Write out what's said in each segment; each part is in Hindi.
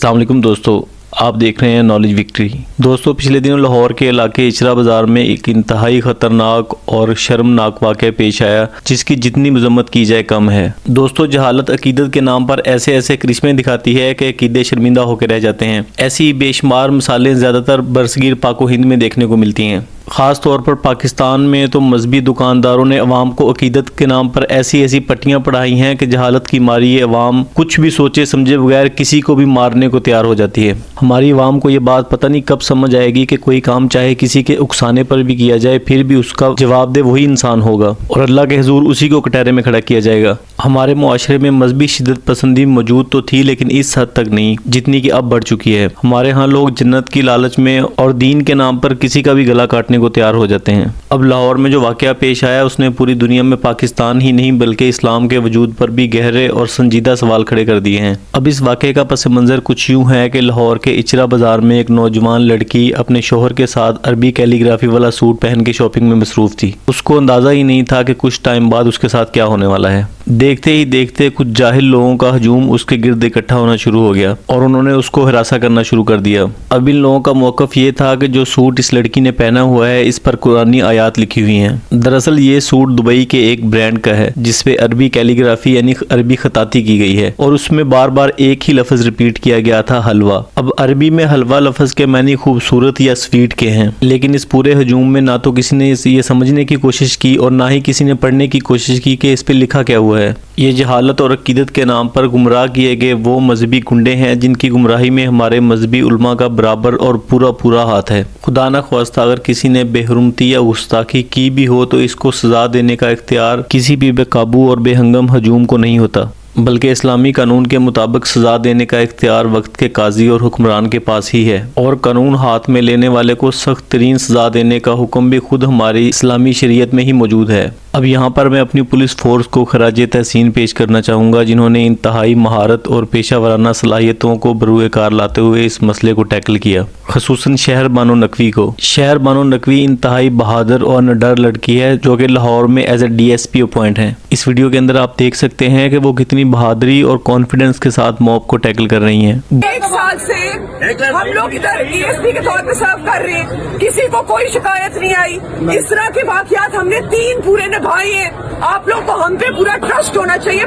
अस्सलाम वालेकुम दोस्तों, आप देख रहे हैं नॉलेज विक्ट्री। दोस्तों, पिछले दिनों लाहौर के इलाके इचरा बाज़ार में एक इंतहाई ख़तरनाक और शर्मनाक वाक़या पेश आया, जिसकी जितनी मजम्मत की जाए कम है। दोस्तों, जहालत अकीदत के नाम पर ऐसे ऐसे करिश्मे दिखाती है कि अकीदे शर्मिंदा होकर रह जाते हैं। ऐसी बेशुमार मिसालें ज़्यादातर बरसगीर पाको हिंद में देखने को मिलती हैं। ख़ास तौर पर पाकिस्तान में तो मजहबी दुकानदारों ने अवाम को अकीदत के नाम पर ऐसी ऐसी पट्टियाँ पढ़ाई हैं कि जहालत की मारी ये अवाम कुछ भी सोचे समझे बगैर किसी को भी मारने को तैयार हो जाती है। हमारी अवाम को ये बात पता नहीं कब समझ आएगी कि कोई काम चाहे किसी के उकसाने पर भी किया जाए, फिर भी उसका जवाबदेह वही इंसान होगा और अल्लाह के हुजूर उसी को कटहरे में खड़ा किया जाएगा। हमारे मुआशरे में मजहबी शिद्दत पसंदी मौजूद तो थी, लेकिन इस हद तक नहीं जितनी कि अब बढ़ चुकी है। हमारे यहाँ लोग जन्नत की लालच में और दीन के नाम पर किसी का भी गला काटने को तैयार हो जाते हैं। अब लाहौर में जो वाकया पेश आया उसने पूरी दुनिया में पाकिस्तान ही नहीं बल्कि इस्लाम के वजूद पर भी गहरे और संजीदा सवाल खड़े कर दिए हैं। अब इस वाकये का पस मंजर कुछ यूँ है कि लाहौर के इचरा बाजार में एक नौजवान लड़की अपने शोहर के साथ अरबी कैलीग्राफी वाला सूट पहन के शॉपिंग में मसरूफ थी। उसको अंदाजा ही नहीं था कि कुछ टाइम बाद उसके साथ क्या होने वाला है। देखते ही देखते कुछ जाहिल लोगों का हजूम उसके गिर्द इकट्ठा होना शुरू हो गया और उन्होंने उसको हिरासा करना शुरू कर दिया। अब इन लोगों का मौकफ ये था कि जो सूट इस लड़की ने पहना हुआ है इस पर कुरानी आयात लिखी हुई हैं। दरअसल ये सूट दुबई के एक ब्रांड का है जिसपे अरबी कैलीग्राफी यानी अरबी खताती की गई है और उसमें बार बार एक ही लफ्ज रिपीट किया गया था, हलवा। अब अरबी में हलवा लफ्ज के मानी खूबसूरत या स्वीट के हैं, लेकिन इस पूरे हजूम में ना तो किसी ने ये समझने की कोशिश की और ना ही किसी ने पढ़ने की कोशिश की कि इस पे लिखा क्या हुआ है। ये जहालत और अकीदत के नाम पर गुमराह किए गए वो मजहबी गुंडे हैं जिनकी गुमराही में हमारे मजहबी उलमा का बराबर और पूरा हाथ है। खुदा न ख्वास्ता अगर किसी ने बेहरुमती या गुस्ताखी की भी हो तो इसको सजा देने का इख्तियार किसी भी बेकाबू और बेहंगम हजूम को नहीं होता, बल्कि इस्लामी कानून के मुताबिक सजा देने का इख्तियार वक्त के काजी और हुक्मरान के पास ही है और कानून हाथ में लेने वाले को सख्त तरीन सजा देने का हुक्म भी खुद हमारी इस्लामी शरीयत में ही मौजूद है। अब यहाँ पर मैं अपनी पुलिस फोर्स को खराजे तहसीन पेश करना चाहूँगा जिन्होंने इंतहाई महारत और पेशा वराना सलाहियतों को बरूए कार लाते हुए इस मसले को टैकल किया, खसूसन शहर बानो नकवी को। शहर बानो नकवी इंतहाई बहादुर और निडर लड़की है जो कि लाहौर में एज ए DSP अपॉइंट है। इस वीडियो के अंदर आप देख सकते हैं कि वो कितनी बहादुरी और कॉन्फिडेंस के साथ मॉब को टैकल कर रही हैं। 1 साल से हम लोग इधर DSP के तौर पे सर्व कर रहे हैं, किसी को कोई शिकायत नहीं आई। इस तरह के वाकयात हमने 3 पूरे निभाए हैं। आप लोग को हम पे पूरा ट्रस्ट होना चाहिए।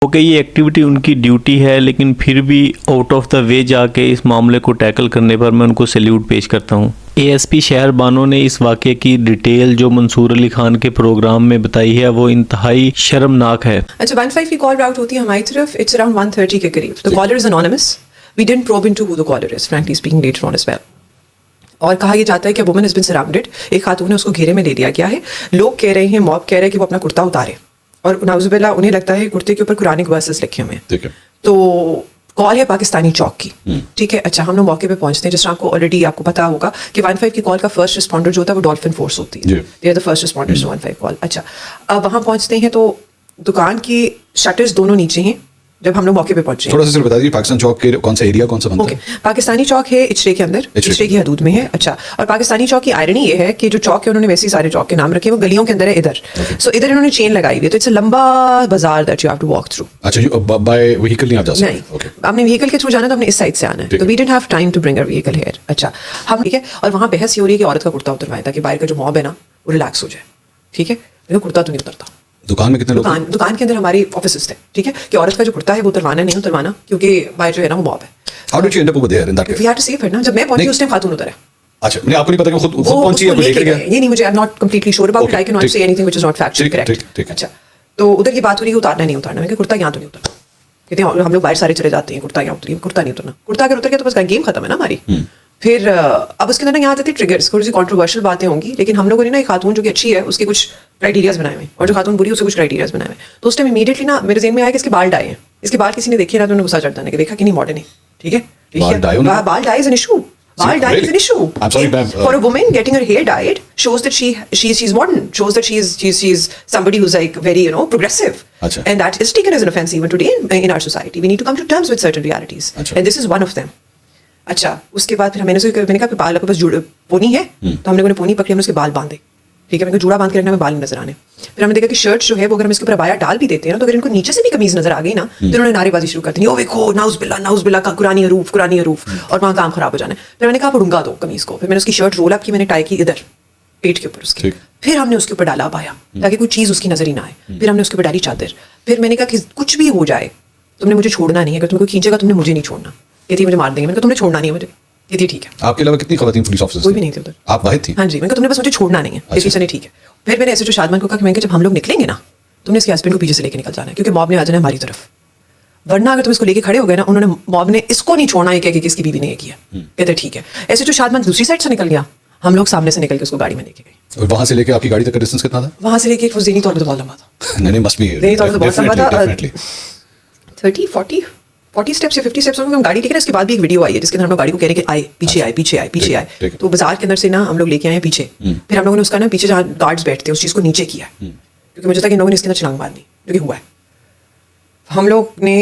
ओके, ये एक्टिविटी उनकी ड्यूटी है, लेकिन फिर भी आउट ऑफ द वे जाके इस मामले को टैकल करने पर मैं उनको सैल्यूट पेश करता हूँ। ASP शहर बानो ने इस वाक़े की डिटेल जो मंसूर अली खान के प्रोग्राम में बताई है वो इंतहाई शर्मनाक है। अच्छा, 15 की कॉल राउट होती है हमारी तरफ, इट्स अराउंड 1:30 के करीब। The caller is anonymous, we didn't probe into who the caller is, frankly speaking, later on as well. और कहा यह जाता है कि वुमन हैज बीन सराउंडेड, एक खातून ने उसको घेरे में ले लिया गया है। लोग कह रहे हैं, मॉब कह रहे हैं कि वो अपना कुर्ता उतारे और नाउजुबिल्लाह उन्हें लगता है कुर्ते के ऊपर कुरानिक वर्सेस लिखे हुए हैं। तो कॉल है पाकिस्तानी चौक की, ठीक है। अच्छा, हम लोग मौके पे पहुंचते हैं। जिस तरह आपको ऑलरेडी आपको पता होगा कि 15 की कॉल का फर्स्ट रिस्पॉन्डर जो होता है वो डॉल्फिन फोर्स होती है, they are the first responders to 15 call. अच्छा, अब वहां पहुंचते हैं तो दुकान की शटर्स दोनों नीचे हैं। जब हम लोग मौके पे पहुंचे, थोड़ा सा बता दीजिए पाकिस्तान चौक के कौन सा एरिया, कौन सा बनता है? पाकिस्तानी चौक है इचरे के अंदर, इचरे की हदूद में है। अच्छा, और पाकिस्तानी चौक की आयरनी ये है कि जो चौक है उन्होंने वैसे ही सारे चौक के नाम रखे, वो गलियों के अंदर है इधर। सो इधर इन्होंने चेन लगाई हुई है, तो इट्स अ लंबा बाजार that you have to walk through. अच्छा, बाय व्हीकल नहीं आप जा सकते? नहीं, आपने व्हीकल के थ्रू जाना तो हमने इस साइड से आना है, तो we didn't have time to bring our vehicle here. अच्छा, हम ठीक है, और वहाँ बहस ये हो रही है कि औरत का कुर्ता उतरवाएं ताकि बाहर का जो मॉब है ना वो रिलैक्स हो जाए, ठीक है। लेकिन कुर्ता तो नहीं उतरता। दुकान में कितने लोग? दुकान के अंदर हमारी ऑफिसेस थे, ठीक है, कि औरत का जो कुर्ता है वो उतरवाना नहीं उतरवाना, क्योंकि बाहर जो है ना वो मॉब है। How did you end up over there in that case? We had to save her ना। जब मैं पहुंची उस टाइम खातून उतर है। अच्छा, मैंने आपको नहीं पता कि खुद पहुंची है, वो लेकर गया? ये नहीं, मुझे I am not completely sure about it, I can not say anything which is not factually correct. अच्छा, तो उधर की बात हो रही है उतारना नहीं उतारना। मैं कुर्ता यहाँ तो नहीं उतरना, कहते हैं हम लोग बाहर सारे चले जाते हैं, कुर्ता यहाँ उतरिए, कुर्ता नहीं उतरना। कुर्ता अगर उतर गया तो बस गेम खत्म है ना हमारी। फिर अब उसके अंदर यहाँ आते थे ट्रिगर्स, थोड़ी सी कॉन्ट्रोवर्शियल बातें होंगी, लेकिन हम लोगों ने ना एक खातून जो कि अच्छी है उसके कुछ क्राइटेरियाज बनाए हुए और जो खातून बुरी उसके कुछ क्राइटेरियाज बनाए हुए। तो उस टाइम इमीडिएटली ना मेरे ज़हन में आया कि इसके बाल डाए हैं। इसके बाल किसी ने देखे ना तो उन्हें गुस्सा चढ़ता है कि देखा कि नहीं मॉडर्न है, ठीक है, बाल dye is an issue. Bal dye is an issue. I'm sorry, ma'am. For a woman, getting her hair dyed shows that she's modern. Shows that she's somebody who's like very progressive. Achha. And that is taken as an offense even today in our society. We need to come to terms with certain realities. Achha. And this is one of them. अच्छा, उसके बाद फिर मैंने कहा बाल आपके पास पोनी है, तो हम लोगों ने पोनी पकड़ी, हमने उसके बाल बांधे, ठीक है, मेरे को जूड़ा बांध के रखना, में बाल नजर आने। फिर हमने देखा कि शर्ट जो है वो अगर हम इसके ऊपर अबाया डाल भी देते हैं ना, तो अगर इनको नीचे से भी कमीज नजर आ गई ना, तो उन्होंने नारेबाजी शुरू कर दी, ओ देखो नाउज बिल्ला का कुरानी हरूफ, और वहाँ काम खराब हो जाना है। फिर मैंने कहा आप उड़ूंगा दो कमीज को। फिर मैंने उसकी शर्ट रोल अप की, मैंने टाई की इधर पेट के ऊपर उसके, फिर हमने उसके ऊपर डाला अबाया ताकि कोई चीज उसकी नजर ही ना आए। फिर हमने उसके ऊपर डाली चादर। फिर मैंने कहा कि कुछ भी हो जाए तुमने मुझे छोड़ना नहीं है, अगर तुम्हें कोई खींचेगा तुमने मुझे नहीं छोड़ना। कहती मुझे मार देंगे। मैंने कहा तुमने छोड़ना नहीं है मुझे। कहती ठीक है। आपके अलावा कितनी खवातीन पुलिस ऑफिसर्स कोई भी नहीं थे उधर। आप वाहिद थी? हाँ जी। मैंने कहा तुमने बस मुझे छोड़ना नहीं है। कहती चलिए ठीक है। फिर मैंने ऐसे जो शादमान को कहा कि मैंने जब हम लोग निकलेंगे ना, तुमने इसके हस्बैंड को पीछे से लेके निकल जाना है, क्योंकि मॉब ने आ जाना है हमारी तरफ, वरना अगर तुम इसको लेके खड़े हो गए ना, उन्होंने मॉब ने इसको नहीं छोड़ना है कि इसकी बीवी ने ये किया। कहते ठीक है। ऐसे जो शादमान दूसरी साइड से निकल गया, हम लोग सामने से निकल के उसको गाड़ी में लेके गए। और वहां से लेके आपकी गाड़ी तक का डिस्टेंस कितना था? वहां से लेके वो ज़हनी तौर पर तो बहुत लंबा था। नहीं मस्ट बी, ज़हनी तौर पर बहुत लंबा था। डेफिनेटली 30-40 स्टेप्स या 50 स्टेप्स हम गाड़ी लेके ना, इसके बाद भी एक वीडियो आई है जिसके अंदर हम लोग गाड़ी को कह रहे कि आए पीछे आए पीछे आए पीछे आए। तो बाजार के अंदर से ना हम लोग लेके आए पीछे। फिर हम लोगों ने उसका ना पीछे जहाँ गार्ड्स बैठते हैं उस चीज़ को नीचे किया, क्योंकि मुझे था कि इन लोगों ने इसके अंदर छलांग मारनी, जो कि हुआ है। हम लोग ने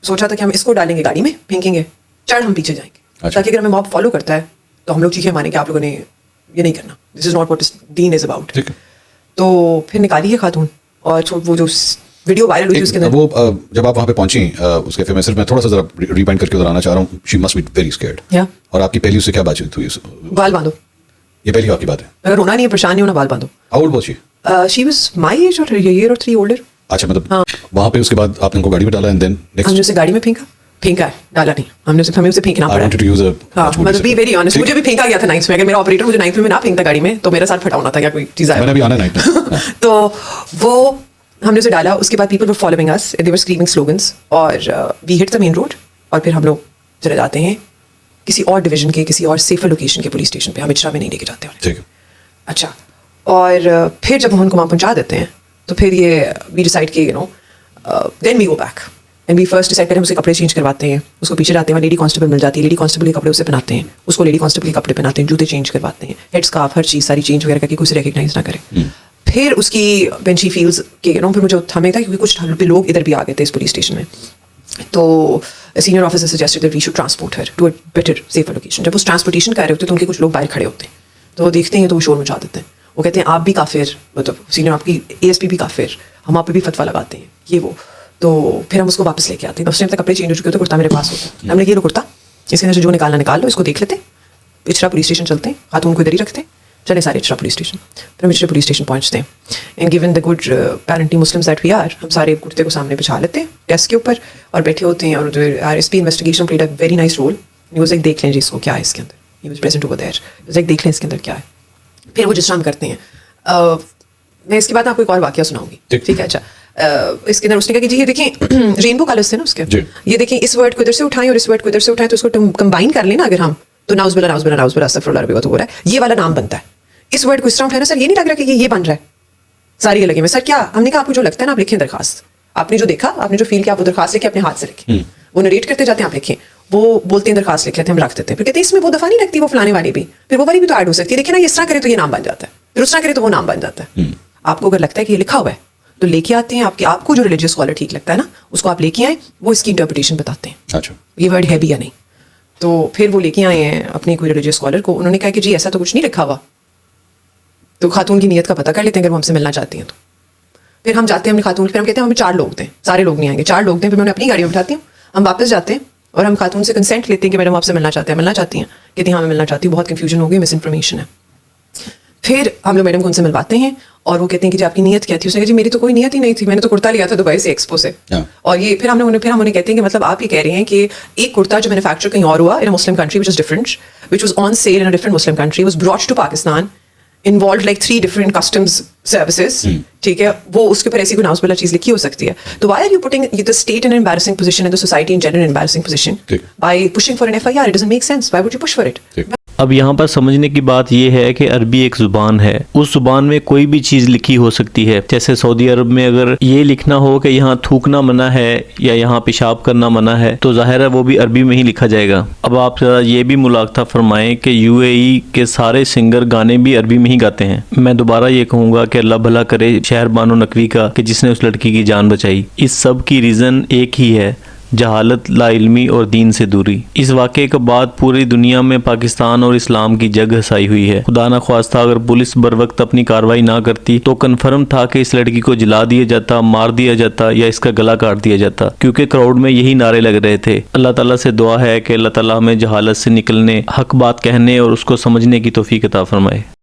सोचा था कि हम इसको डालेंगे गाड़ी में, फेंकेंगे, चढ़ हम पीछे जाएंगे, ताकि अगर हमें मॉब फॉलो करता है तो हम लोग चीखें माने कि आप लोगों ने ये नहीं करना, this is not what Deen is about. तो फिर निकाली है खातून, और वो जो वीडियो वायरल हुई उसके अंदर, वो जब आप वहां पे पहुंची उसके फिर मैं थोड़ा सा जरा रिवाइंड करके उधर आना चाह रहा हूँ। She must be very scared. और आपकी पहली उससे क्या बातचीत हुई? बाल बांधो, ये पहली आपकी बात है? अगर रोना नहीं है, परेशान नहीं होना, बाल बांधो। How old was she? She was my age और a year or 3 older। अच्छा, मतलब वहां पे उसके बाद आपने उनको गाड़ी में डाला एंड देन हमने नेक्स्ट? उसे गाड़ी में फेंका है, डाला नहीं, हमें उसे फेंकना आई पड़ा। वांटेड टू यूज हाँ, मतलब बी वेरी ऑनेस्ट, मुझे भी फेंका गया था 9th में। अगर मेरा ऑपरेटर मुझे 9th में ना फेंकता गाड़ी में, तो मेरे साथ फटा होना था क्या कोई चीज़ आया। मैंने भी आना नाइट तो वो हमने उसे डाला। उसके बाद people were following us, they were screaming slogans, और we hit the main road. और फिर हम लोग चले जाते हैं किसी और डिवीजन के, किसी और सेफर लोकेशन के पुलिस स्टेशन पे। हम इचरा में नहीं लेके जाते हैं। ठीक है। अच्छा, और फिर जब हम उनको वहाँ पहुँचा देते हैं, तो फिर ये वी डिसाइड कि then we go back and we first decide करें, उसे कपड़े चेंज करवाते हैं, उसको पीछे जाते हैं, लेडी कांस्टेबल मिल जाती है, लेडी कांस्टेबल के कपड़े उसे पहनाते हैं, उसको लेडी कांस्टेबल के कपड़े पहनाते हैं, जूते चेंज करवाते हैं, हेड स्कार्फ, हर चीज़ सारी चेंज वगैरह करके, कोई उसे रिकग्नाइज ना करे। फिर उसकी व्हेन शी फील्स कि फिर मुझे हमें था, क्योंकि कुछ लोग इधर भी आ गए थे इस पुलिस स्टेशन में, तो senior officer suggested that we should transport her to a better safer location. जब उस ट्रांसपोर्टेशन कर रहे होते हैं, तो उनके कुछ लोग बाहर खड़े होते हैं, तो वो देखते हैं तो वो शोर मचा देते हैं। वो कहते हैं आप भी काफिर, मतलब सीनियर आपकी ASP भी काफिर, हम आप पे भी फतवा लगाते हैं, ये वो। तो फिर हम उसको वापस लेके आते हैं। उस टाइम तक कपड़े चेंज हो चुके होते, कुर्ता मेरे पास होता है। हमने ये लो कुर्ता, इसके अंदर से जो निकालना निकाल लो, इसको देख लेते, इचरा पुलिस स्टेशन चलते हैं, खातून को इधर ही रखते हैं, चले सारे इचरा पुलिस स्टेशन। फिर हम इचरा पुलिस स्टेशन पहुंचते हैं, and given the good apparently Muslims that we are, हम सारे कुर्ते को सामने बिछा लेते हैं डेस्क के ऊपर और बैठे होते हैं। और RSP investigation played a very nice role. He was like देख लें जी इसको क्या है इसके अंदर, he was present over there, he was like देख लें इसके अंदर क्या है। फिर वो जिस तरह हम करते हैं, मैं इसके बाद आपको एक और वाकया सुनाऊंगी, ठीक है? अच्छा, इसके अंदर उसने कहा कि जी ये देखें रेनबो कलर्स थे ना उसके, ये देखें इस वर्ड को इधर से उठाएं और इस वर्ड को इधर से उठाएं, तो इसको कंबाइन कर लेना अगर हम, तो नाउज़ुबिल्लाह नाउज़ुबिल्लाह नाउज़ुबिल्लाह अस्तगफिरुल्लाह रब्बी व अतूबु इलैह, ये वाला नाम बनता है। इस वर्ड को इस तरह उठाना, सर ये नहीं लग रहा कि ये बन रहा है, सारी ये लगे में। सर क्या? हमने कहा आपको जो लगता है ना आप लिखें दरखास्त, आपने जो देखा, आपने जो फील किया, आप वो दरखास्त लिखें, अपने हाथ से लिखें। वो नरेट करते जाते हैं, आप लिखें, वो बोलते हैं दरखास्त लिख लेते हैं, हम रख देते हैं। फिर कहते हैं इसमें वो दफा नहीं लगती, वो फलाने वाली भी, फिर वो वाली भी तो ऐड हो सकती है, देखिए ना ये इस तरह करे तो ये नाम बन जाता है, फिर उस तरह करे तो वो नाम बन जाता है। आपको अगर लगता है कि ये लिखा हुआ है तो लेके आते हैं, आपको जो रिलीजियस स्कॉलर ठीक लगता है ना उसको आप लेके आए, वो इसकी इंटरप्रिटेशन बताते हैं। अच्छा, ये वर्ड है भी या नहीं। तो फिर वो लेके आए हैं अपने कोई रिलीजियस स्कॉलर को, उन्होंने कहा कि जी ऐसा तो कुछ नहीं लिखा हुआ। तो खातून की नीयत का पता कर लेते हैं अगर वो हमसे मिलना चाहती हैं तो। फिर हम जाते हैं अपने खातून, फिर हम कहते हैं हमें 4 लोग दें, सारे लोग नहीं आएंगे, 4 लोग दें। फिर मैं उन्हें अपनी गाड़ी में बिठाती हूँ, हम वापस जाते हैं और हम खातून से कंसेंट लेते हैं कि मैडम आपसे मिलना चाहते हैं, मिलना चाहती हैं, कहती हाँ मैं मिलना चाहती हूँ, बहुत कन्फ्यूजन हो गई, मिस इन्फॉर्मेशन है। फिर हम लोग मैडम को उनसे मिलवाते हैं और वो कहते हैं कि जी आपकी नीयत क्या थी? उसने कहा जी मेरी तो कोई नीयत ही नहीं थी, मैंने तो कुर्ता लिया था दुबई से एक्सपो से। और ये फिर हम उन्हें कहते हैं कि मतलब आप ये कह रहे हैं कि एक कुर्ता जो मैन्युफैक्चर कहीं और हुआ in a Muslim country which is different, which was on sale in a different Muslim country, was brought to Pakistan, involve like 3 different customs services, ठीक है? वो उसके ऊपर ऐसी कोई नाउज़ुबिल्लाह चीज लिखी हो सकती है। तो why are you putting the state in an embarrassing position and the society in general embarrassing position by pushing for an FIR? It doesn't make sense. Why would you push for it? अब यहाँ पर समझने की बात यह है कि अरबी एक जुबान है, उस जुबान में कोई भी चीज लिखी हो सकती है। जैसे सऊदी अरब में अगर ये लिखना हो कि यहाँ थूकना मना है या यहाँ पेशाब करना मना है तो जाहिर है वो भी अरबी में ही लिखा जाएगा। अब आप जरा ये भी मुलाहजा फरमाएं कि यूएई के सारे सिंगर गाने भी अरबी में ही गाते हैं। मैं दोबारा ये कहूंगा कि अल्लाह भला करे शहर बानो नकवी का कि जिसने उस लड़की की जान बचाई। इस सब की रीजन एक ही है, जहालत, लाइल्मी और दीन से दूरी। इस वाक़े के बाद पूरी दुनिया में पाकिस्तान और इस्लाम की जग हसाई हुई है। खुदा न ख्वास्ता अगर पुलिस बर वक्त अपनी कार्रवाई ना करती तो कन्फर्म था कि इस लड़की को जला दिया जाता, मार दिया जाता या इसका गला काट दिया जाता, क्योंकि क्राउड में यही नारे लग रहे थे। अल्लाह ताला से दुआ है कि अल्लाह ताला हमें जहालत से निकलने, हक बात कहने और उसको समझने की तौफीक अता फरमाए।